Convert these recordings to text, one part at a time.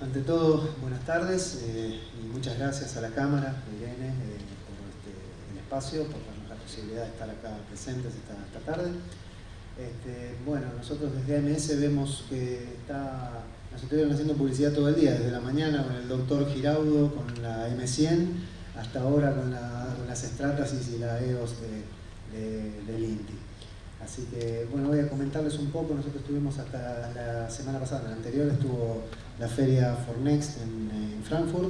ante todo, buenas tardes y muchas gracias a la Cámara, a Irene, por el espacio, por darnos la posibilidad de estar acá presentes esta tarde. Bueno, nosotros desde AMS vemos que nos estuvieron haciendo publicidad todo el día, desde la mañana con el doctor Giraudo, con la M100, hasta ahora con las Stratasys y la EOS del INTI. Así que, bueno, voy a comentarles un poco. Nosotros estuvimos hasta la semana pasada, la anterior estuvo la feria Fornext en Frankfurt,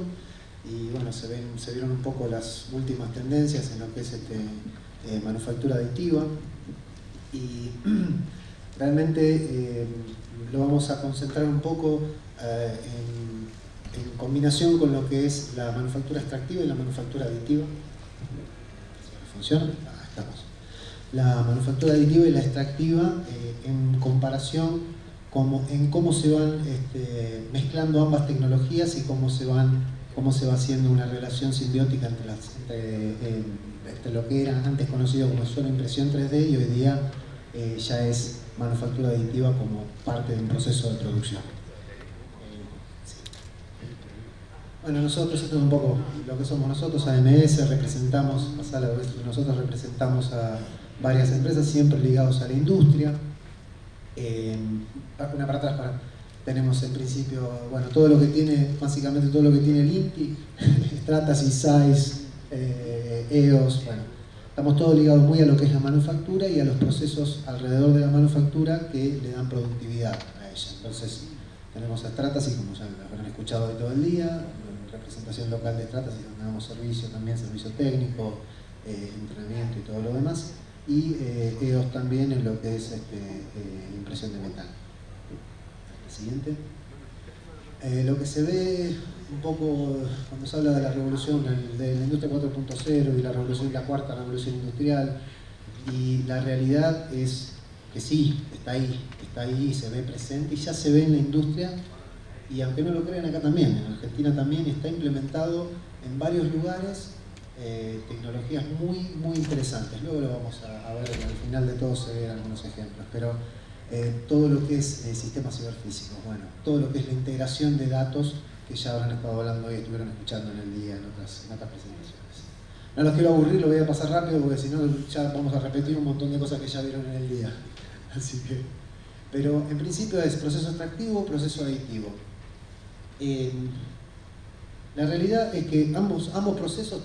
y bueno, se vieron un poco las últimas tendencias en lo que es manufactura aditiva, y realmente lo vamos a concentrar un poco en combinación con lo que es la manufactura extractiva y la manufactura aditiva. ¿Funciona? Estamos. La manufactura aditiva y la extractiva en comparación en cómo se van mezclando ambas tecnologías y cómo se va haciendo una relación simbiótica entre lo que era antes conocido como solo impresión 3D y hoy día ya es manufactura aditiva como parte de un proceso de producción. Bueno, nosotros, esto es un poco lo que somos nosotros, AMS, representamos a varias empresas siempre ligados a la industria. Una para atrás, tenemos en principio, bueno, básicamente todo lo que tiene el INTI, Stratasys, SAIS, EOS, bueno, estamos todos ligados muy a lo que es la manufactura y a los procesos alrededor de la manufactura que le dan productividad a ella. Entonces, tenemos a Stratasys, como ya lo habrán escuchado hoy todo el día, representación local de Stratasys, donde damos servicio técnico, entrenamiento y todo lo demás. Y EOS también en lo que es impresión de metal. El siguiente. Lo que se ve un poco cuando se habla de la revolución de la industria 4.0 y la cuarta revolución industrial, y la realidad es que sí, está ahí, se ve presente y ya se ve en la industria, y aunque no lo crean, acá también, en Argentina también está implementado en varios lugares. Tecnologías muy interesantes. Luego lo vamos a ver, al final de todo se ven algunos ejemplos, pero todo lo que es sistemas ciberfísicos, bueno, todo lo que es la integración de datos, que ya habrán estado hablando y estuvieron escuchando en el día en otras presentaciones. No los quiero aburrir, lo voy a pasar rápido porque si no ya vamos a repetir un montón de cosas que ya vieron en el día. Así que, pero en principio es proceso extractivo, proceso aditivo. La realidad es que ambos procesos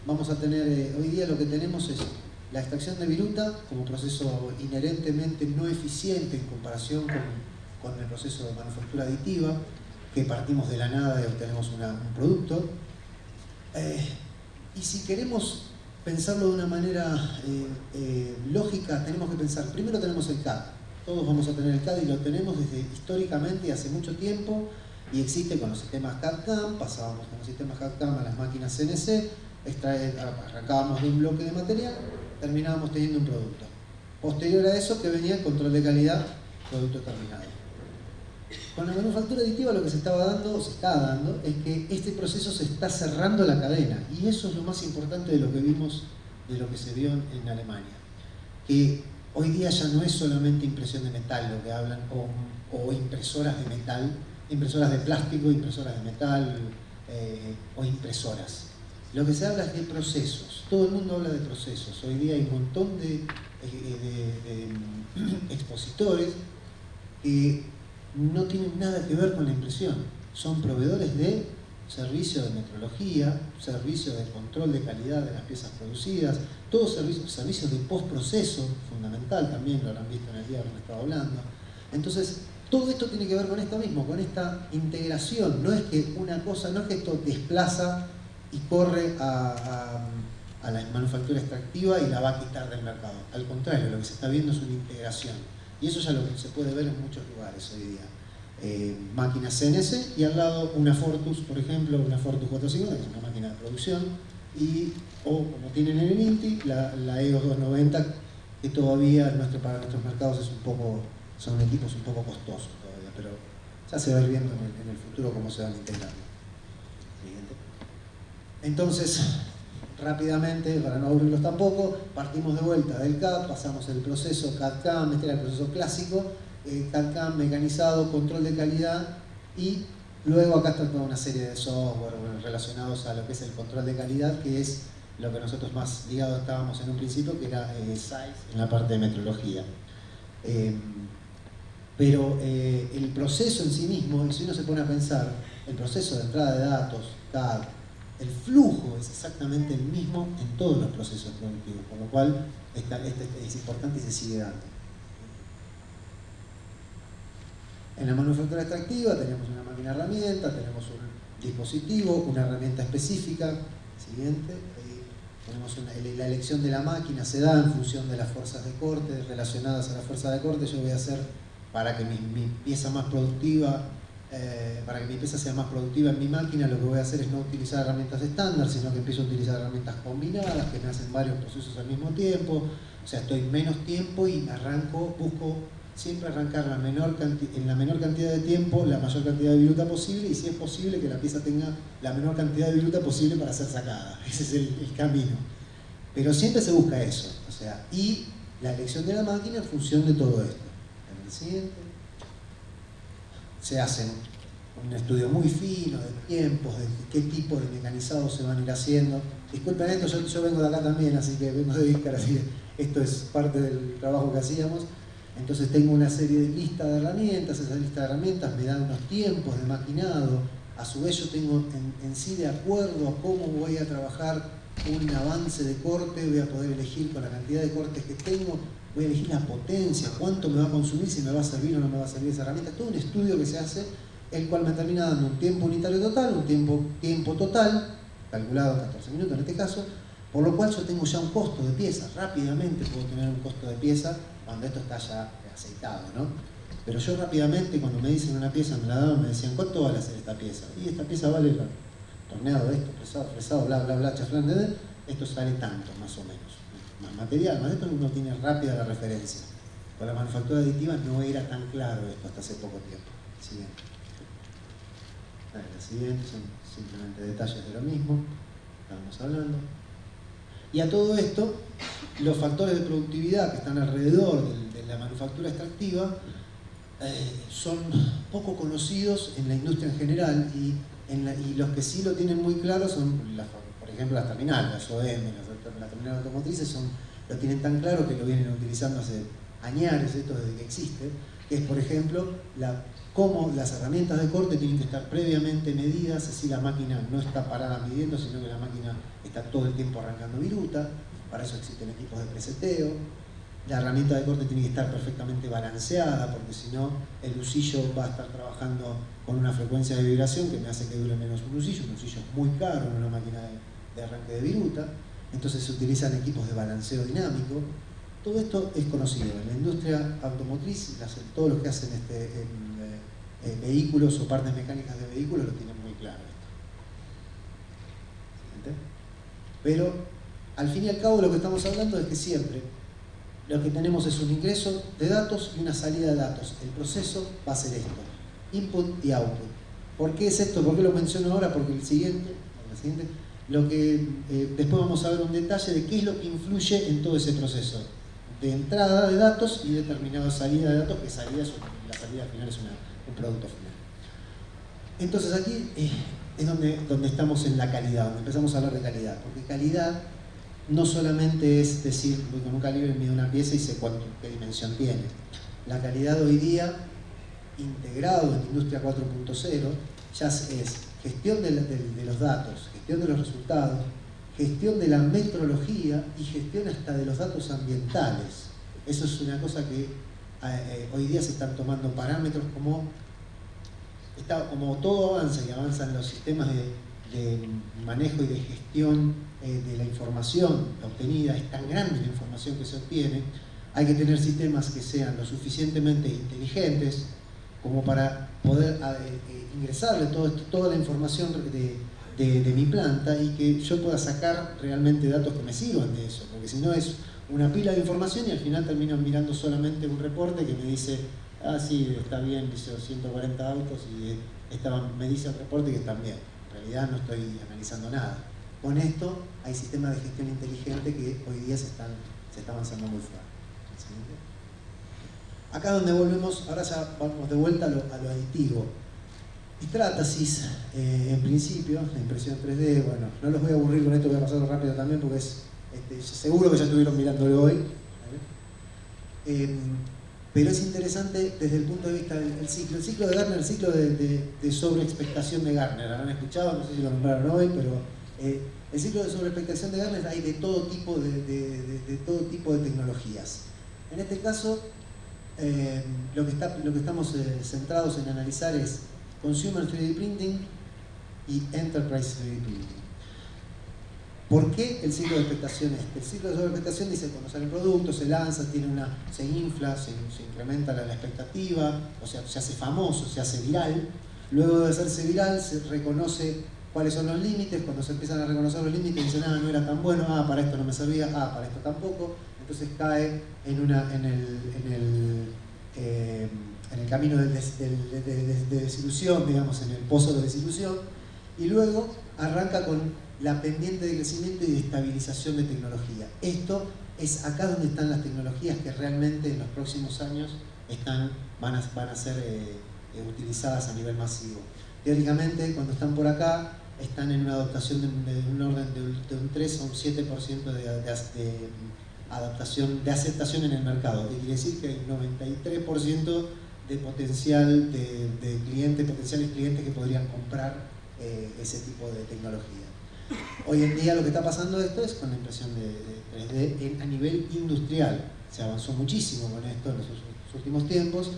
vamos a tener, hoy día lo que tenemos es la extracción de viruta como proceso inherentemente no eficiente en comparación con el proceso de manufactura aditiva, que partimos de la nada y obtenemos un producto. Y si queremos pensarlo de una manera lógica, tenemos que pensar, primero tenemos el CAD, todos vamos a tener el CAD y lo tenemos desde históricamente y hace mucho tiempo. Y existe con los sistemas CAD-CAM, pasábamos con los sistemas CAD-CAM a las máquinas CNC, arrancábamos de un bloque de material, terminábamos teniendo un producto. Posterior a eso que venía el control de calidad, producto terminado. Con la manufactura aditiva lo que se está dando, es que este proceso se está cerrando la cadena, y eso es lo más importante de lo que vimos, de lo que se vio en Alemania. Que hoy día ya no es solamente impresión de metal lo que hablan, o impresoras de metal, impresoras de plástico, impresoras de metal o impresoras. Lo que se habla es de procesos. Todo el mundo habla de procesos. Hoy día hay un montón de expositores que no tienen nada que ver con la impresión. Son proveedores de servicio de metrología, servicio de control de calidad de las piezas producidas, todos servicios de postproceso, fundamental también, lo habrán visto en el día que me estaba hablando. Entonces, todo esto tiene que ver con esto mismo, con esta integración. No es que esto desplaza y corre a la manufactura extractiva y la va a quitar del mercado. Al contrario, lo que se está viendo es una integración. Y eso ya lo que se puede ver en muchos lugares hoy día. Máquinas CNC y al lado una Fortus, por ejemplo, una Fortus 450, que es una máquina de producción, o como tienen en el INTI, la EOS 290, que todavía para nuestros mercados son equipos un poco costosos todavía, pero ya se va a ir viendo en el futuro cómo se van integrando. Siguiente. Entonces, rápidamente, para no aburrirlos tampoco, partimos de vuelta del CAD, pasamos el proceso CAD-CAM, este era el proceso clásico, CAD-CAM, mecanizado, control de calidad, y Luego acá está toda una serie de software relacionados a lo que es el control de calidad, que es lo que nosotros más ligados estábamos en un principio, que era SAIS en la parte de metrología. Pero el proceso en sí mismo, y si uno se pone a pensar, el proceso de entrada de datos, CAD, el flujo es exactamente el mismo en todos los procesos productivos, por lo cual es importante y se sigue dando. En la manufactura extractiva tenemos una máquina herramienta, tenemos un dispositivo, una herramienta específica. Siguiente. Tenemos la elección de la máquina se da en función de las fuerzas de corte relacionadas a la fuerza de corte. Yo voy a hacer para que mi pieza más productiva, para que mi pieza sea más productiva en mi máquina, lo que voy a hacer es no utilizar herramientas estándar, sino que empiezo a utilizar herramientas combinadas que me hacen varios procesos al mismo tiempo. O sea, estoy menos tiempo y busco siempre arrancar en la menor cantidad de tiempo, la mayor cantidad de viruta posible, y si es posible que la pieza tenga la menor cantidad de viruta posible para ser sacada. Ese es el camino. Pero siempre se busca eso, o sea, y la elección de la máquina en función de todo esto. En el siguiente se hace un estudio muy fino de tiempos, de qué tipo de mecanizados se van a ir haciendo. Disculpen esto, yo vengo de acá también, así que vengo de Víscar, así que esto es parte del trabajo que hacíamos. Entonces tengo una serie de listas de herramientas, esa lista de herramientas me dan unos tiempos de maquinado, a su vez yo tengo en sí, de acuerdo a cómo voy a trabajar un avance de corte, voy a poder elegir con la cantidad de cortes que tengo, voy a elegir la potencia, cuánto me va a consumir, si me va a servir o no me va a servir esa herramienta, todo un estudio que se hace, el cual me termina dando un tiempo unitario total, un tiempo total, calculado en 14 minutos en este caso, por lo cual yo tengo ya un costo de pieza, rápidamente puedo tener un costo de pieza cuando esto está ya aceitado, ¿no? Pero yo rápidamente, cuando me dicen una pieza, me la daban, me decían, ¿cuánto vale hacer esta pieza? Y esta pieza vale torneado, esto, fresado, bla, bla, bla, chaflán, esto sale tanto, más o menos. Más material, más esto uno tiene rápida la referencia. Con la manufactura aditiva no era tan claro esto hasta hace poco tiempo. Siguiente. La siguiente son simplemente detalles de lo mismo, estábamos hablando. Y a todo esto, los factores de productividad que están alrededor de la manufactura extractiva son poco conocidos en la industria en general y los que sí lo tienen muy claro son, por ejemplo, las terminales, las OEM, las terminales automotrices lo tienen tan claro que lo vienen utilizando hace años, esto desde que existe, que es, por ejemplo, cómo las herramientas de corte tienen que estar previamente medidas, así la máquina no está parada midiendo, sino que la máquina está todo el tiempo arrancando viruta, para eso existen equipos de preseteo. La herramienta de corte tiene que estar perfectamente balanceada, porque si no, el usillo va a estar trabajando con una frecuencia de vibración que me hace que dure menos un usillo es muy caro en una máquina de arranque de viruta, entonces se utilizan equipos de balanceo dinámico. Todo esto es conocido en la industria automotriz, todos los que hacen vehículos o partes mecánicas de vehículos lo tienen muy claro esto. ¿Siguiente? Pero al fin y al cabo lo que estamos hablando es que siempre lo que tenemos es un ingreso de datos y una salida de datos. El proceso va a ser esto, input y output. ¿Por qué es esto? ¿Por qué lo menciono ahora? Porque después vamos a ver un detalle de qué es lo que influye en todo ese proceso de entrada de datos y determinada salida de datos, que la salida final es un producto final. Entonces aquí es donde estamos en la calidad, donde empezamos a hablar de calidad, porque calidad no solamente es decir, voy con un calibre, mido una pieza y sé qué dimensión tiene. La calidad hoy día, integrado en Industria 4.0, ya es gestión de los datos, gestión de los resultados, gestión de la metrología y gestión hasta de los datos ambientales. Eso es una cosa que hoy día se están tomando parámetros como todo avanza y avanzan los sistemas de manejo y de gestión de la información obtenida, es tan grande la información que se obtiene, hay que tener sistemas que sean lo suficientemente inteligentes como para poder ingresarle toda la información de mi planta y que yo pueda sacar realmente datos que me sirvan de eso, porque si no es una pila de información y al final termino mirando solamente un reporte que me dice, ah sí, está bien, dice 140 autos y me dice el reporte que están bien. En realidad no estoy analizando nada. Con esto hay sistemas de gestión inteligente que hoy día se está avanzando muy fuerte. Acá donde volvemos, ahora ya vamos de vuelta a lo aditivo. Stratasys, en principio, la impresión 3D, bueno, no los voy a aburrir con esto, voy a pasarlo rápido también porque es, seguro que ya estuvieron mirándolo hoy. Pero es interesante desde el punto de vista del ciclo. El ciclo de Gartner, el ciclo de sobreexpectación de Gartner, ¿han escuchado? No sé si lo nombraron hoy, pero el ciclo de sobreexpectación de Gartner hay de todo tipo de tecnologías. En este caso, lo que estamos centrados en analizar es Consumer 3D Printing y Enterprise 3D Printing. ¿Por qué el ciclo de expectación este? El ciclo de sobreexpectación dice cuando sale un producto, se lanza, se infla, se incrementa la expectativa, o sea, se hace famoso, se hace viral. Luego de hacerse viral, se reconoce cuáles son los límites. Cuando se empiezan a reconocer los límites, dicen, ah, no era tan bueno, ah, para esto no me servía, ah, para esto tampoco. Entonces cae en el camino de desilusión, digamos, en el pozo de desilusión, y luego arranca con la pendiente de crecimiento y de estabilización de tecnología. Esto es acá donde están las tecnologías que realmente en los próximos años van a ser utilizadas a nivel masivo. Teóricamente, cuando están por acá, están en una adaptación de un orden de un 3 o un 7% de aceptación en el mercado. Que quiere decir que hay un 93% de potencial de clientes, potenciales clientes que podrían comprar ese tipo de tecnología. Hoy en día lo que está pasando esto es con la impresión de 3D a nivel industrial. Se avanzó muchísimo con esto en los últimos tiempos,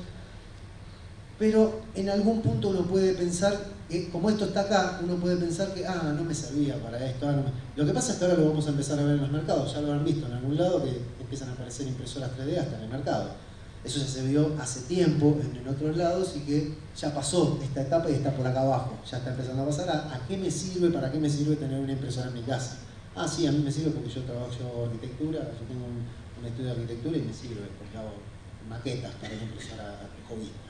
pero en algún punto uno puede pensar que, como esto está acá, uno puede pensar que, ah, no me servía para esto. Ah, no me... Lo que pasa es que ahora lo vamos a empezar a ver en los mercados, ya lo han visto en algún lado que empiezan a aparecer impresoras 3D hasta en el mercado. Eso ya se vio hace tiempo en otros lados y que ya pasó esta etapa y está por acá abajo. Ya está empezando a pasar a qué me sirve, para qué me sirve tener una impresora en mi casa. Ah, sí, a mí me sirve porque yo trabajo arquitectura, yo tengo un estudio de arquitectura y me sirve porque hago maquetas para una impresora hobbyista.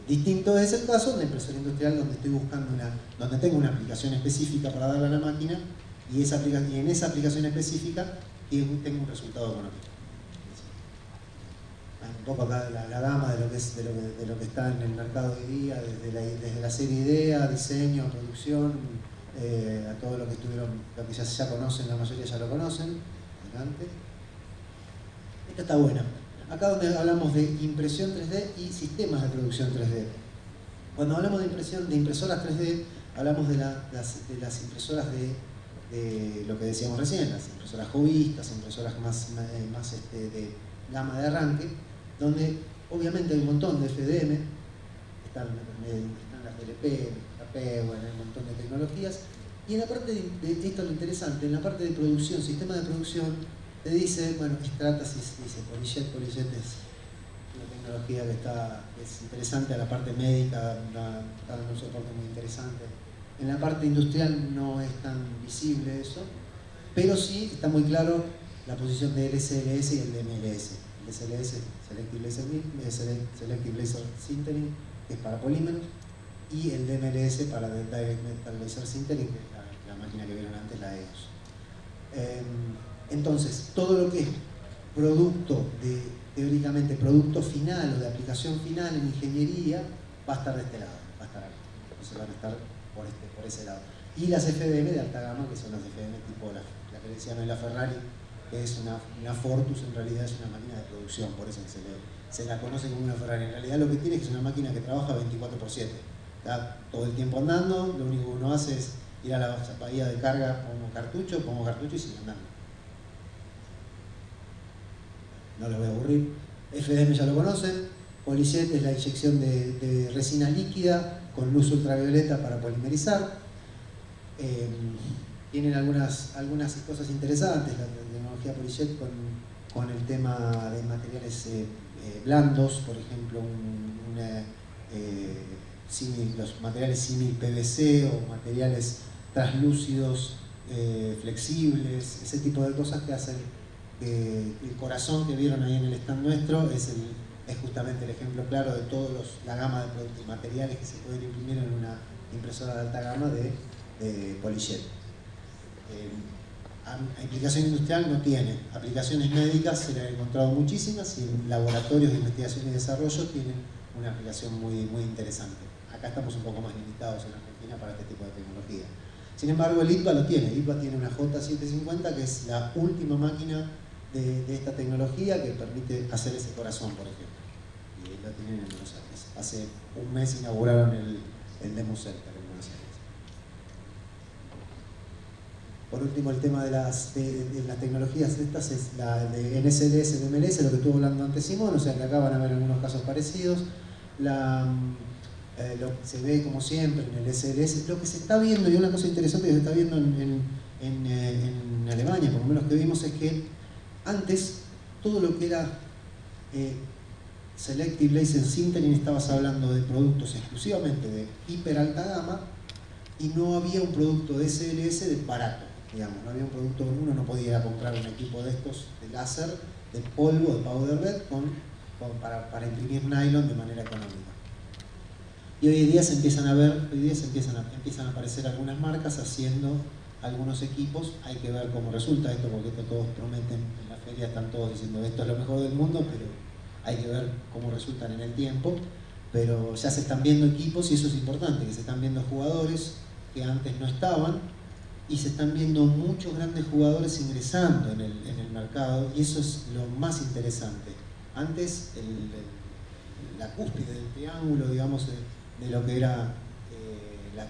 Distinto es el caso de la impresora industrial donde estoy buscando donde tengo una aplicación específica para darle a la máquina y en esa aplicación específica tengo un resultado económico. Un poco acá la gama de lo que está en el mercado hoy día, desde la serie idea, diseño, producción, a todo lo que ya conocen, la mayoría ya lo conocen. Adelante. Esta está buena. Acá donde hablamos de impresión 3D y sistemas de producción 3D. Cuando hablamos de impresoras 3D, hablamos de las impresoras de lo que decíamos recién, las impresoras hobbyistas, impresoras más de gama de arranque, donde obviamente hay un montón de FDM, están las DLP, bueno, hay un montón de tecnologías, y en la parte de esto es lo interesante, en la parte de producción, sistema de producción, te dice, bueno, Stratasys dice, PolyJet es una tecnología que es interesante, a la parte médica está dando un soporte muy interesante. En la parte industrial no es tan visible eso, pero sí está muy claro la posición de LSLS y el DMLS. El SLS, Selective Laser Sintering, que es para polímeros, y el DMLS para Direct Metal Laser Sintering, que es la máquina que vieron antes, la EOS. Entonces, todo lo que es teóricamente producto final o de aplicación final en ingeniería, va a estar de este lado, va a estar aquí. Entonces van a estar por ese lado. Y las FDM de alta gama, que son las FDM tipo la que decían en la Ferrari, que es una Fortus, en realidad es una máquina de producción, por eso se la conoce como una Ferrari. En realidad lo que tiene es que es una máquina que trabaja 24/7. Está todo el tiempo andando, lo único que uno hace es ir a la bahía de carga, pongo cartucho y sigue andando. No lo voy a aburrir. FDM ya lo conocen. PolyJet es la inyección de resina líquida con luz ultravioleta para polimerizar. Tienen algunas cosas interesantes la tecnología PolyJet con el tema de materiales blandos, por ejemplo, los materiales símil PVC o materiales translúcidos, flexibles, ese tipo de cosas que hacen que el corazón que vieron ahí en el stand nuestro es justamente el ejemplo claro de toda la gama de productos y materiales que se pueden imprimir en una impresora de alta gama de PolyJet. Aplicación industrial no tiene, aplicaciones médicas se le han encontrado muchísimas y en laboratorios de investigación y desarrollo tienen una aplicación muy, muy interesante. acá estamos un poco más limitados en Argentina para este tipo de tecnología. Sin embargo, el ITBA lo tiene. El ITBA tiene una J750 que es la última máquina de esta tecnología que permite hacer ese corazón, por ejemplo. Y lo tienen en Buenos Aires. Hace un mes inauguraron el Demo Center en Buenos Aires. Por último, el tema de las tecnologías estas es la de NSLS, DMLS, lo que estuvo hablando antes Simón, o sea que acá van a ver algunos casos parecidos. Lo que se ve como siempre en el SLS, lo que se está viendo, y una cosa interesante que se está viendo en Alemania, por lo menos que vimos, es que antes todo lo que era Selective Laser Sintering estabas hablando de productos exclusivamente de hiper alta gama y no había un producto de SLS de barato, digamos, no había un producto, uno no podía comprar un equipo de estos de láser, de polvo, de powder bed para imprimir nylon de manera económica. Y hoy en día empiezan a aparecer algunas marcas haciendo algunos equipos. Hay que ver cómo resulta esto, porque esto todos prometen en la feria, están todos diciendo esto es lo mejor del mundo, pero hay que ver cómo resultan en el tiempo. Pero ya se están viendo equipos y eso es importante, que se están viendo jugadores que antes no estaban y se están viendo muchos grandes jugadores ingresando en el mercado, y eso es lo más interesante. Antes la cúspide del triángulo, digamos, de lo que era la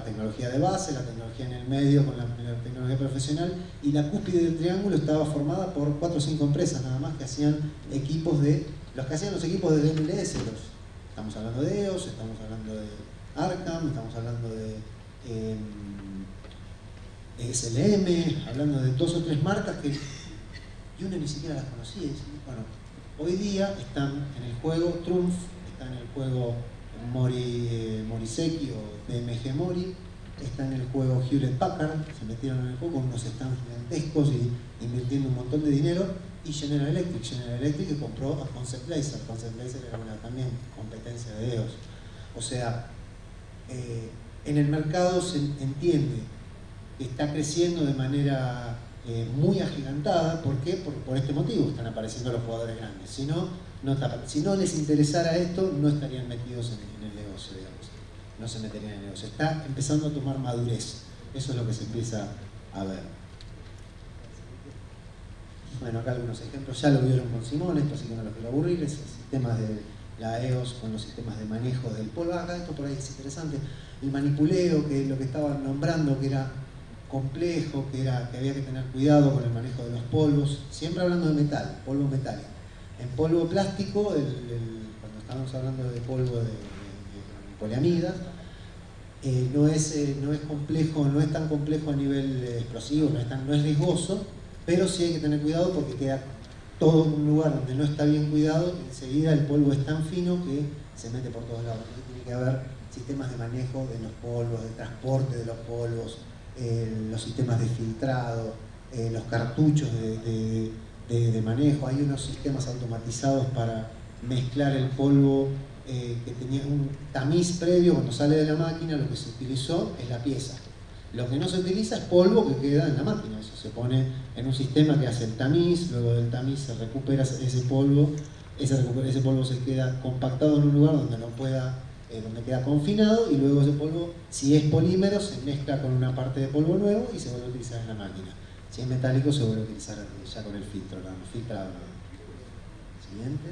tecnología de base, la tecnología en el medio con la tecnología profesional, y la cúspide del triángulo estaba formada por 4 o 5 empresas nada más que hacían equipos los equipos de DMLS. Estamos hablando de EOS, estamos hablando de Arkham, estamos hablando de SLM, hablando de 2 o 3 marcas que uno ni siquiera las conocía. Bueno, hoy día están en el juego Trumpf, están en el juego Moriseki o DMG Mori, está en el juego Hewlett Packard, se metieron en el juego con unos stands gigantescos y invirtiendo un montón de dinero, y General Electric que compró a Concept Laser. Concept Laser era también competencia de EOS. O sea, en el mercado se entiende que está creciendo de manera muy agigantada. ¿Por qué? Por este motivo, están apareciendo los jugadores grandes. Si no les interesara esto, no estarían metidos en el negocio, digamos. No se meterían en el negocio. Está empezando a tomar madurez. Eso es lo que se empieza a ver. Bueno, acá algunos ejemplos. Ya lo vieron con Simón, esto así que no los quiero aburrir. Es sistemas de la EOS con los sistemas de manejo del polvo. Acá esto por ahí es interesante. El manipuleo, que lo que estaban nombrando, que era complejo, que había que tener cuidado con el manejo de los polvos. Siempre hablando de metal, polvo metálico. En polvo plástico, cuando estamos hablando de polvo de poliamida, no es complejo, no es tan complejo a nivel explosivo, no es riesgoso, pero sí hay que tener cuidado porque queda todo en un lugar donde no está bien cuidado y enseguida el polvo es tan fino que se mete por todos lados. Entonces tiene que haber sistemas de manejo de los polvos, de transporte de los polvos, los sistemas de filtrado, los cartuchos de manejo. Hay unos sistemas automatizados para mezclar el polvo que tenía un tamiz previo. Cuando sale de la máquina, lo que se utilizó es la pieza. Lo que no se utiliza es polvo que queda en la máquina. Eso se pone en un sistema que hace el tamiz, luego del tamiz se recupera ese polvo, ese polvo se queda compactado en un lugar donde no pueda, donde queda confinado, y luego ese polvo, si es polímero, se mezcla con una parte de polvo nuevo y se vuelve a utilizar en la máquina. Si es metálico, se vuelve a utilizar ya con el filtrado. Siguiente.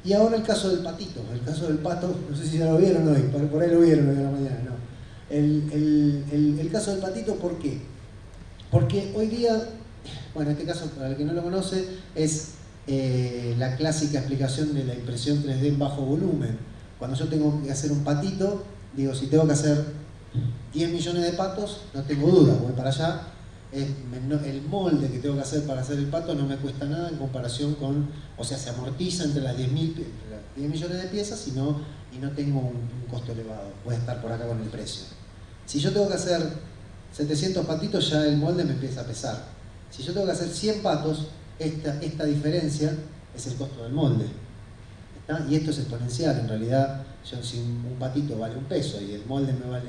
Y ahora el caso del patito, el caso del pato, no sé si ya lo vieron hoy, por ahí lo vieron hoy a la mañana, no. El caso del patito, ¿por qué? Porque hoy día, bueno, en este caso, para el que no lo conoce, es la clásica explicación de la impresión 3D en bajo volumen. Cuando yo tengo que hacer un patito, digo, si tengo que hacer 10 millones de patos, no tengo duda, voy para allá. El molde que tengo que hacer para hacer el pato no me cuesta nada en comparación con, o sea, se amortiza entre las 10 millones de piezas y no tengo un costo elevado, puede estar por acá con el precio. Si yo tengo que hacer 700 patitos, ya el molde me empieza a pesar. Si yo tengo que hacer 100 patos, esta diferencia es el costo del molde. ¿Está? Y esto es exponencial. En realidad, si un patito vale un peso y el molde me vale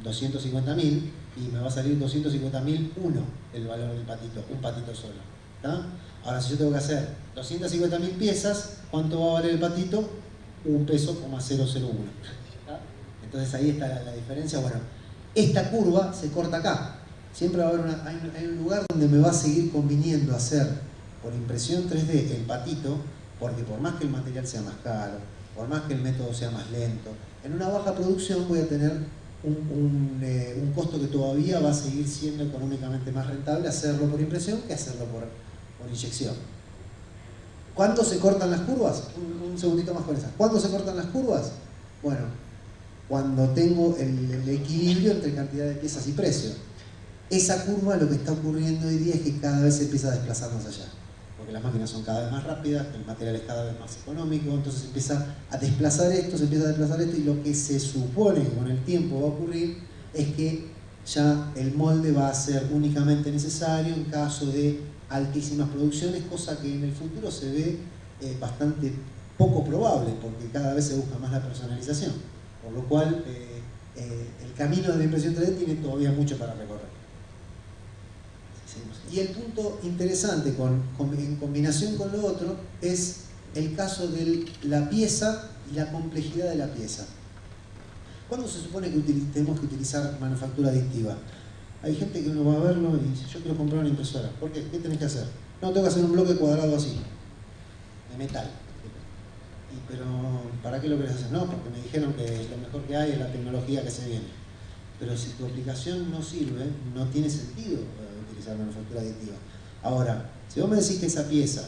250.000, y me va a salir 250.001 el valor del patito, un patito solo. ¿Está? Ahora, si yo tengo que hacer 250.000 piezas, ¿cuánto va a valer el patito? $1.001. Entonces ahí está la diferencia. Bueno, esta curva se corta acá. Siempre va a haber hay un lugar donde me va a seguir conviniendo hacer por impresión 3D el patito, porque por más que el material sea más caro, por más que el método sea más lento, en una baja producción voy a tener un costo que todavía va a seguir siendo económicamente más rentable hacerlo por impresión que hacerlo por inyección. ¿Cuándo se cortan las curvas? Un segundito más con esa. ¿Cuándo se cortan las curvas? Bueno, cuando tengo el equilibrio entre cantidad de piezas y precio. Esa curva, lo que está ocurriendo hoy día es que cada vez se empieza a desplazar más allá, porque las máquinas son cada vez más rápidas, el material es cada vez más económico, entonces se empieza a desplazar esto, y lo que se supone que con el tiempo va a ocurrir es que ya el molde va a ser únicamente necesario en caso de altísimas producciones, cosa que en el futuro se ve bastante poco probable, porque cada vez se busca más la personalización, por lo cual el camino de la impresión 3D tiene todavía mucho para recorrer. Y el punto interesante en combinación con lo otro es el caso de la pieza y la complejidad de la pieza. ¿Cuándo se supone que tenemos que utilizar manufactura aditiva? Hay gente que uno va a verlo y dice, yo quiero comprar una impresora. ¿Por qué? ¿Qué tenés que hacer? No, tengo que hacer un bloque cuadrado así, de metal. Pero, ¿para qué lo querés hacer? No, porque me dijeron que lo mejor que hay es la tecnología que se viene. Pero si tu aplicación no sirve, no tiene sentido utilizar manufactura aditiva. Ahora, si vos me decís que esa pieza,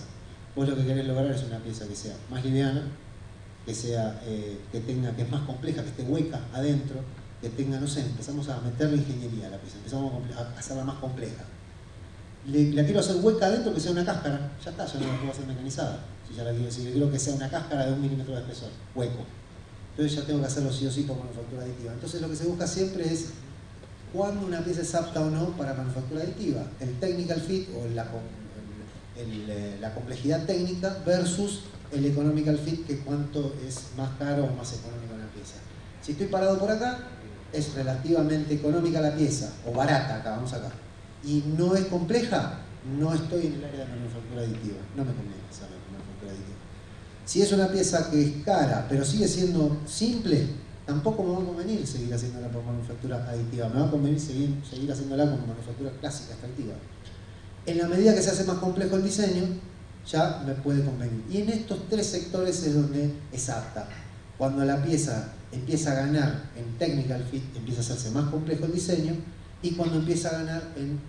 vos lo que querés lograr es una pieza que sea más liviana, que es más compleja, que esté hueca adentro, que tenga, no sé, empezamos a meterle ingeniería a la pieza, empezamos a hacerla más compleja. La quiero hacer hueca adentro, que sea una cáscara, ya está, ya no la puedo hacer mecanizada. Si le quiero que sea una cáscara de 1 milímetro de espesor, hueco. Entonces ya tengo que hacerlo sí o sí por manufactura aditiva. Entonces lo que se busca siempre es cuándo una pieza es apta o no para manufactura aditiva. El technical fit o la complejidad técnica versus el economical fit, que cuánto es más caro o más económico una pieza. Si estoy parado por acá, es relativamente económica la pieza, o barata acá, vamos acá. Y no es compleja, no estoy en el área de manufactura aditiva. No me conviene hacer manufactura aditiva. Si es una pieza que es cara, pero sigue siendo simple, tampoco me va a convenir seguir haciéndola por manufactura aditiva. Me va a convenir seguir haciéndola con manufactura clásica extractiva. En la medida que se hace más complejo el diseño, ya me puede convenir. Y en estos 3 sectores es donde es apta. Cuando la pieza empieza a ganar en technical fit, empieza a hacerse más complejo el diseño, y cuando empieza a ganar en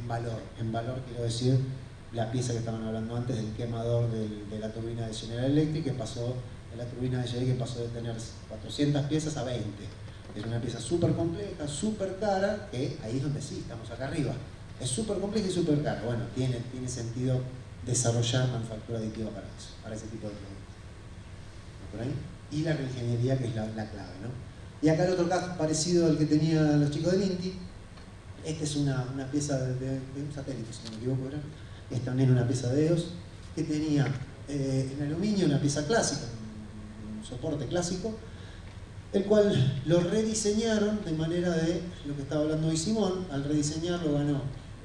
valor. En valor quiero decir la pieza que estaban hablando antes del quemador de la turbina de General Electric, que pasó de tener 400 piezas a 20. Es una pieza súper compleja, súper cara, que ahí es donde sí, estamos acá arriba. Es súper compleja y súper cara. Bueno, tiene sentido desarrollar manufactura aditiva para ese tipo de productos. ¿Por ahí? Y la reingeniería, que es la clave, ¿no? Y acá el otro caso parecido al que tenían los chicos del INTI. Esta es una pieza de un satélite, si no me equivoco, ¿verdad? Es también una pieza de EOS que tenía en aluminio una pieza clásica, un soporte clásico, el cual lo rediseñaron de manera de lo que estaba hablando hoy Simón. Al rediseñarlo ganó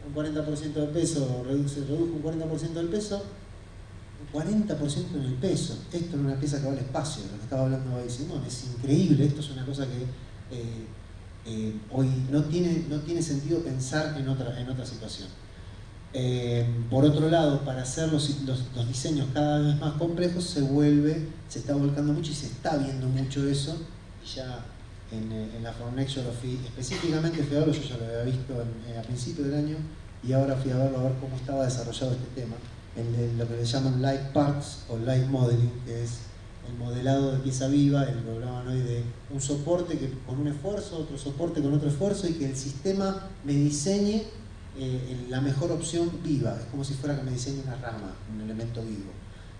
un 40% de peso, se redujo un 40% del peso, un 40% en el peso. Esto es una pieza que va al espacio, lo que estaba hablando hoy Simón. Es increíble, esto es una cosa que hoy no tiene sentido pensar en otra situación. Por otro lado, para hacer los diseños cada vez más complejos se está volcando mucho y se está viendo mucho eso. Y ya en la For Next yo lo fui, específicamente fui a verlo, yo ya lo había visto a principios del año, y ahora fui a verlo a ver cómo estaba desarrollado este tema, en lo que le llaman live parts o live modeling, que es el modelado de pieza viva, el programa hoy de un soporte que con un esfuerzo, otro soporte con otro esfuerzo, y que el sistema me diseñe la mejor opción viva. Es como si fuera que me diseñe una rama, un elemento vivo.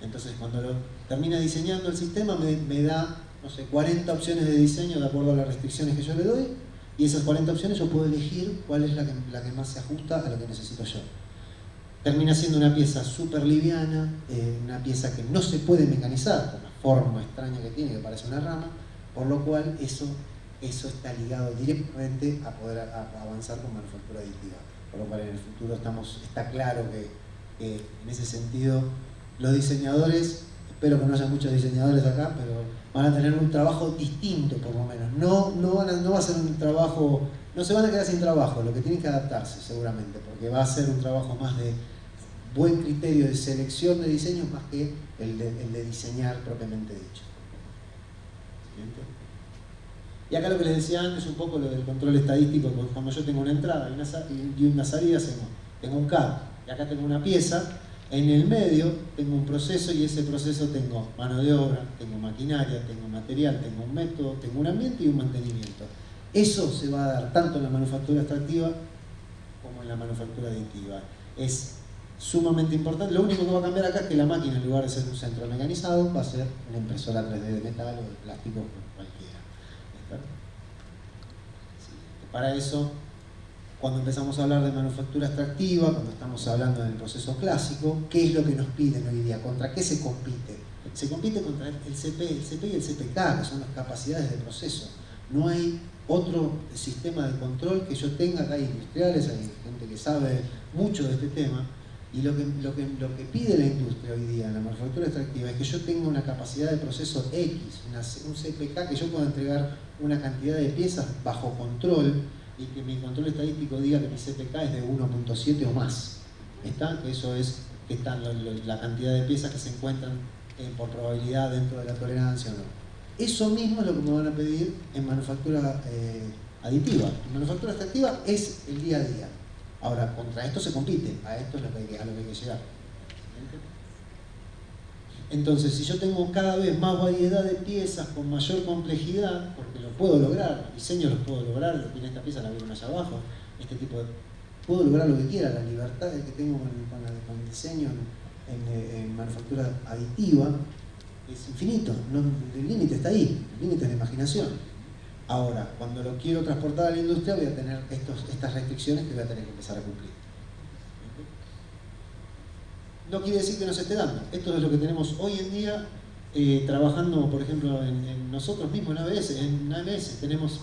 Entonces cuando lo termina diseñando el sistema me da, no sé, 40 opciones de diseño de acuerdo a las restricciones que yo le doy, y esas 40 opciones yo puedo elegir cuál es la que más se ajusta a lo que necesito yo. Termina siendo una pieza súper liviana, una pieza que no se puede mecanizar por la forma extraña que tiene, que parece una rama, por lo cual eso está ligado directamente a poder avanzar con manufactura aditiva. Por lo cual en el futuro está claro que en ese sentido los diseñadores espero que no haya muchos diseñadores acá, pero van a tener un trabajo distinto por lo menos. No va a ser un trabajo, no se van a quedar sin trabajo, lo que tienen que adaptarse seguramente, porque va a ser un trabajo más de buen criterio de selección de diseños más que el de diseñar propiamente dicho. ¿Siguiente? Y acá lo que les decía antes, un poco lo del control estadístico, cuando yo tengo una entrada y una salida, tengo un CAD, y acá tengo una pieza, en el medio tengo un proceso y ese proceso tengo mano de obra, tengo maquinaria, tengo material, tengo un método, tengo un ambiente y un mantenimiento. Eso se va a dar tanto en la manufactura extractiva como en la manufactura aditiva. Es sumamente importante. Lo único que va a cambiar acá es que la máquina, en lugar de ser un centro mecanizado, va a ser una impresora 3D de metal o de plástico cualquiera. Para eso, cuando empezamos a hablar de manufactura extractiva, cuando estamos hablando del proceso clásico, ¿qué es lo que nos piden hoy día? ¿Contra qué se compite? Se compite contra el CP y el CPK, que son las capacidades de proceso. No hay otro sistema de control que yo tenga. Acá hay industriales, hay gente que sabe mucho de este tema, y lo que pide la industria hoy día en la manufactura extractiva es que yo tenga una capacidad de proceso X, un CPK, que yo pueda entregar una cantidad de piezas bajo control y que mi control estadístico diga que mi CPK es de 1.7 o más. ¿Está? Que eso es que están la cantidad de piezas que se encuentran por probabilidad dentro de la tolerancia o no. Eso mismo es lo que me van a pedir en manufactura aditiva. En manufactura extractiva es el día a día. Ahora, contra esto se compite, a esto es a lo que hay que llegar. Entonces, si yo tengo cada vez más variedad de piezas con mayor complejidad, porque lo puedo lograr, los diseños los puedo lograr, tiene esta pieza, la vieron allá abajo, puedo lograr lo que quiera, la libertad que tengo con el diseño en manufactura aditiva es infinito, el límite está ahí, el límite es la imaginación. Ahora, cuando lo quiero transportar a la industria, voy a tener estas restricciones que voy a tener que empezar a cumplir. No quiere decir que no se esté dando. Esto es lo que tenemos hoy en día trabajando, por ejemplo, en nosotros mismos en AMS. Tenemos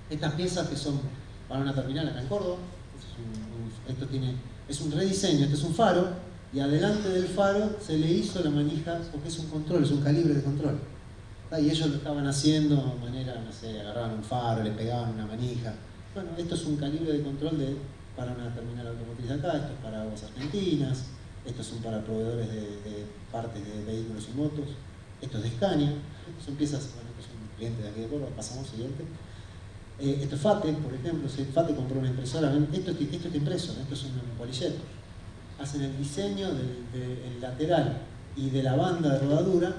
estas piezas que son para una terminal acá en Córdoba. Esto es un rediseño, este es un faro, y adelante del faro se le hizo la manija, porque es un control, es un calibre de control. Y ellos lo estaban haciendo de manera, no sé, agarraban un faro, le pegaban una manija. Bueno, esto es un calibre de control para una terminal automotriz de acá, esto es para Aguas Argentinas, estos son para proveedores de partes de vehículos y motos, esto es de Scania, estas son piezas, bueno, estos son clientes de aquí de Córdoba, pasamos siguiente. Esto es FATE, por ejemplo, si FATE compró una impresora, esto está impreso, esto es un polijet. Hacen el diseño del lateral y de la banda de rodadura,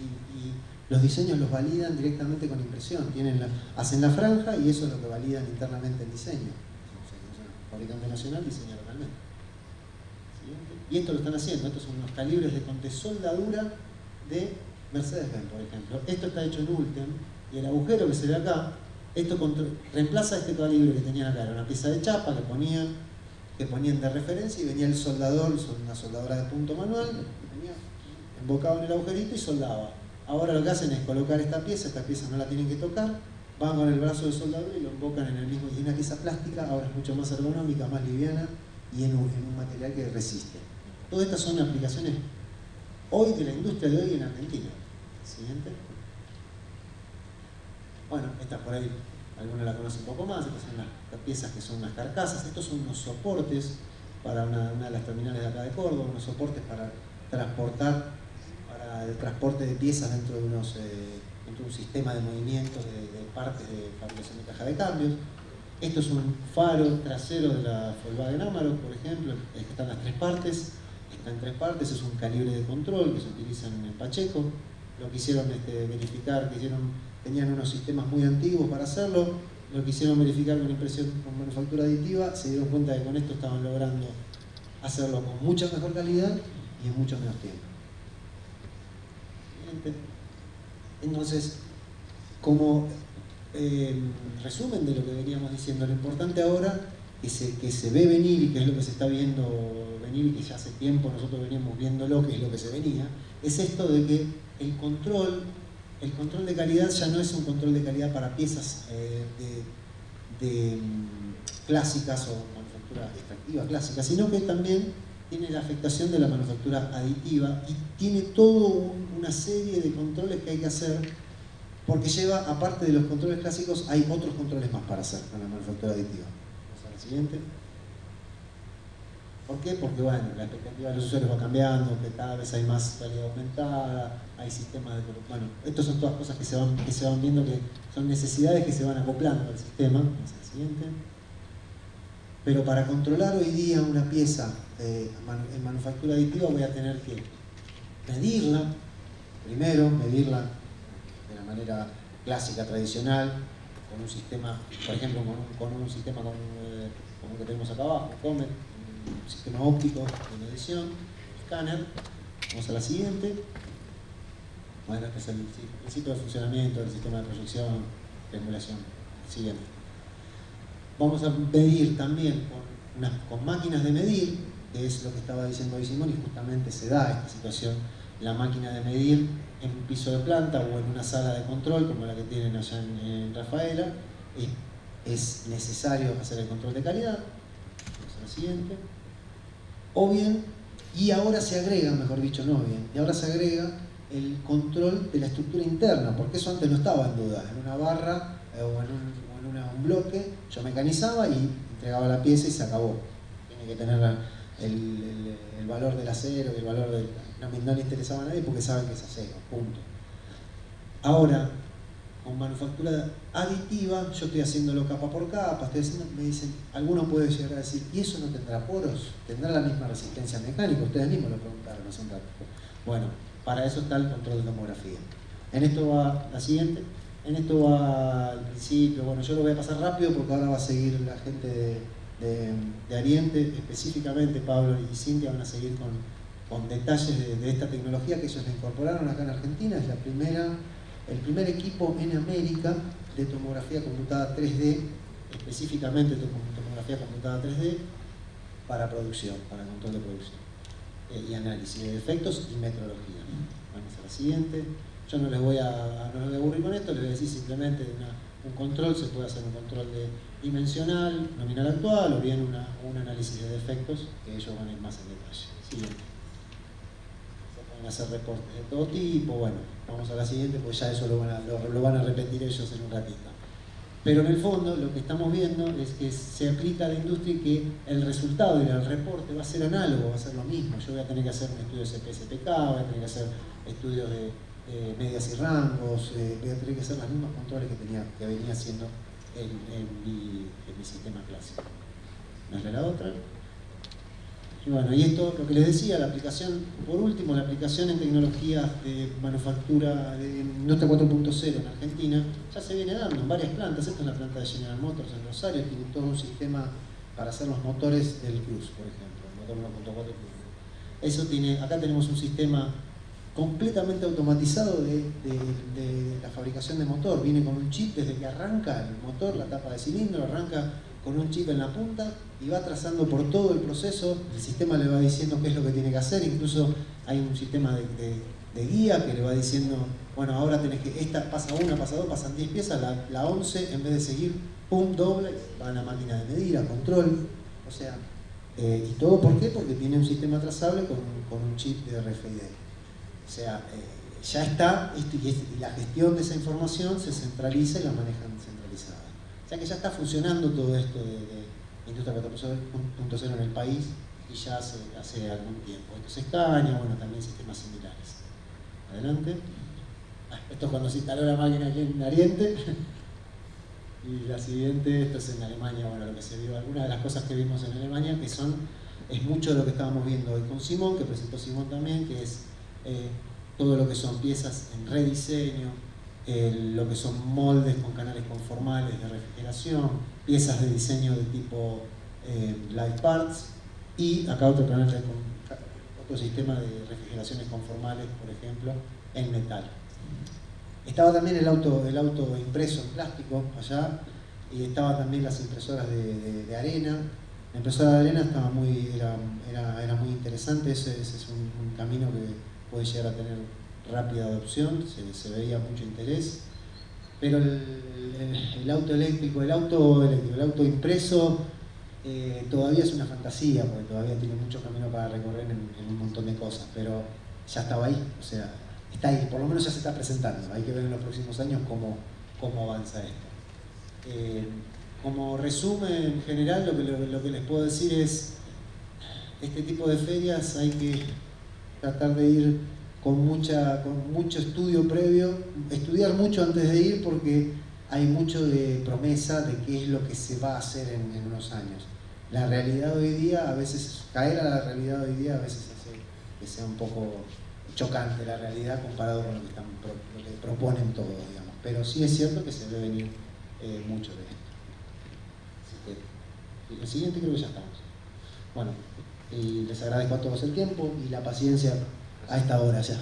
y los diseños los validan directamente con impresión. Hacen la franja y eso es lo que validan internamente el diseño. El fabricante nacional diseña localmente. Y esto lo están haciendo, estos son unos calibres de soldadura de Mercedes-Benz, por ejemplo. Esto está hecho en Ultem, y el agujero que se ve acá, esto reemplaza este calibre que tenían acá. Era una pieza de chapa que ponían de referencia, y venía el soldador, una soldadora de punto manual, venía embocado en el agujerito y soldaba. Ahora lo que hacen es colocar esta pieza no la tienen que tocar, van con el brazo de soldadura y lo embocan en el mismo, y una pieza plástica ahora es mucho más ergonómica, más liviana y en un material que resiste. Todas estas son aplicaciones hoy de la industria de hoy en Argentina. Siguiente. Bueno, esta por ahí, algunos la conocen un poco más, estas son las piezas que son unas carcasas, estos son unos soportes para una de las terminales de acá de Córdoba, unos soportes para el transporte de piezas dentro de un sistema de movimientos de partes de fabricación de caja de cambios. Esto es un faro trasero de la Volkswagen Amarok, por ejemplo, están las tres partes, es un calibre de control que se utiliza en el Pacheco. Lo quisieron verificar, tenían unos sistemas muy antiguos para hacerlo, lo quisieron verificar con impresión con manufactura aditiva, se dieron cuenta que con esto estaban logrando hacerlo con mucha mejor calidad y en mucho menos tiempo. Entonces, como resumen de lo que veníamos diciendo, lo importante ahora que se ve venir, y que es lo que se está viendo venir, y que ya hace tiempo nosotros veníamos viéndolo, que es lo que se venía, es esto de que el control de calidad ya no es un control de calidad para piezas clásicas o manufactura extractiva clásica, sino que también tiene la afectación de la manufactura aditiva y tiene toda una serie de controles que hay que hacer, porque lleva, aparte de los controles clásicos, hay otros controles más para hacer con la manufactura aditiva. Vamos a la siguiente. ¿Por qué? Porque bueno, la expectativa de los usuarios va cambiando, que cada vez hay más realidad aumentada, hay sistemas de... Bueno, estas son todas cosas que se van viendo, que son necesidades que se van acoplando al sistema. Vamos a la siguiente. Pero para controlar hoy día una pieza en manufactura aditiva voy a tener que medirla, primero medirla de la manera clásica, tradicional, con un sistema, por ejemplo, con un sistema como el que tenemos acá abajo, Comet, un sistema óptico de medición, escáner. Vamos a la siguiente. Bueno, este es el principio de funcionamiento del sistema de proyección, triangulación. Siguiente. Vamos a medir también con máquinas de medir, que es lo que estaba diciendo hoy Simón, y justamente se da esta situación, la máquina de medir en un piso de planta o en una sala de control como la que tienen allá en Rafaela. Es necesario hacer el control de calidad. Vamos a la siguiente. O bien, y ahora se agrega, mejor dicho, no bien, y ahora se agrega el control de la estructura interna, porque eso antes no estaba en duda. En una barra o en un bloque, yo mecanizaba y entregaba la pieza y se acabó. Tiene que tener el valor del acero y el valor del... No le interesaba a nadie porque saben que es acero, punto. Ahora, con manufactura aditiva, yo estoy haciéndolo capa por capa, me dicen, alguno puede llegar a decir, ¿y eso no tendrá poros? ¿Tendrá la misma resistencia mecánica? Ustedes mismos lo preguntaron hace un rato. Bueno, para eso está el control de tomografía. En esto va la siguiente. En esto va al principio, bueno, yo lo voy a pasar rápido porque ahora va a seguir la gente de Ariente, específicamente Pablo y Cintia van a seguir con detalles de esta tecnología que ellos la incorporaron acá en Argentina. Es el primer equipo en América de tomografía computada 3D, específicamente tomografía computada 3D para producción, para control de producción y análisis de defectos y metrología. Vamos a la siguiente. Yo no les voy a aburrir con esto, les voy a decir simplemente un control, se puede hacer un control dimensional, nominal actual, o bien un análisis de defectos, que ellos van a ir más en detalle. Siguiente. Se pueden hacer reportes de todo tipo, bueno, vamos a la siguiente, pues ya eso lo van a repetir ellos en un ratito. Pero en el fondo lo que estamos viendo es que se aplica a la industria y que el resultado del reporte va a ser análogo, va a ser lo mismo. Yo voy a tener que hacer un estudio de CPSPK, voy a tener que hacer estudios de medias y rangos, voy a tener que hacer los mismos controles que venía haciendo en mi sistema clásico. ¿No es la otra? Y bueno, y esto, lo que les decía, la aplicación, por último, la aplicación en tecnologías de manufactura de industria 4.0 en Argentina, ya se viene dando en varias plantas. Esta es la planta de General Motors en Rosario, tiene todo un sistema para hacer los motores del Cruz, por ejemplo, el motor 1.4 Cruz. Eso tiene, acá tenemos un sistema completamente automatizado de la fabricación de motor. Viene con un chip desde que arranca el motor, la tapa de cilindro, arranca con un chip en la punta y va trazando por todo el proceso. El sistema le va diciendo qué es lo que tiene que hacer. Incluso hay un sistema de guía que le va diciendo, bueno, ahora tenés que, esta pasa una, pasa dos, pasan 10 piezas, la 11 en vez de seguir, pum, dobla, va a la máquina de medir, a control. O sea, ¿y todo por qué? Porque tiene un sistema trazable con un chip de RFID. O sea, ya está, y la gestión de esa información se centraliza y la manejan centralizada. O sea que ya está funcionando todo esto de Industria 4.0 en el país y ya hace algún tiempo. Esto es Scania, bueno, también sistemas similares. Adelante. Esto es cuando se instaló la máquina aquí en Ariente. Y la siguiente, esto es en Alemania, bueno, lo que se vio, algunas de las cosas que vimos en Alemania, que es mucho de lo que estábamos viendo hoy con Simón, que presentó Simón también, que es todo lo que son piezas en rediseño, lo que son moldes con canales conformales de refrigeración, piezas de diseño de tipo live parts, y acá otro sistema de refrigeraciones conformales, por ejemplo, en metal. Estaba también el auto impreso en plástico allá, y estaba también las impresoras de arena. La impresora de arena estaba era muy interesante. Ese es un camino que puede llegar a tener rápida adopción, se veía mucho interés. Pero el auto eléctrico, el auto impreso, todavía es una fantasía, porque todavía tiene mucho camino para recorrer en un montón de cosas, pero ya estaba ahí, o sea, está ahí, por lo menos ya se está presentando. Hay que ver en los próximos años cómo avanza esto. Como resumen general, lo que les puedo decir es, este tipo de ferias hay que tratar de ir con mucho estudio previo, estudiar mucho antes de ir, porque hay mucho de promesa de qué es lo que se va a hacer en unos años. La realidad hoy día, a veces, caer a la realidad hoy día a veces hace que sea un poco chocante la realidad comparado con lo que proponen todos, digamos. Pero sí es cierto que se ve venir mucho de esto. Así que el siguiente creo que ya estamos. Bueno, y les agradezco a todos el tiempo y la paciencia a esta hora ya.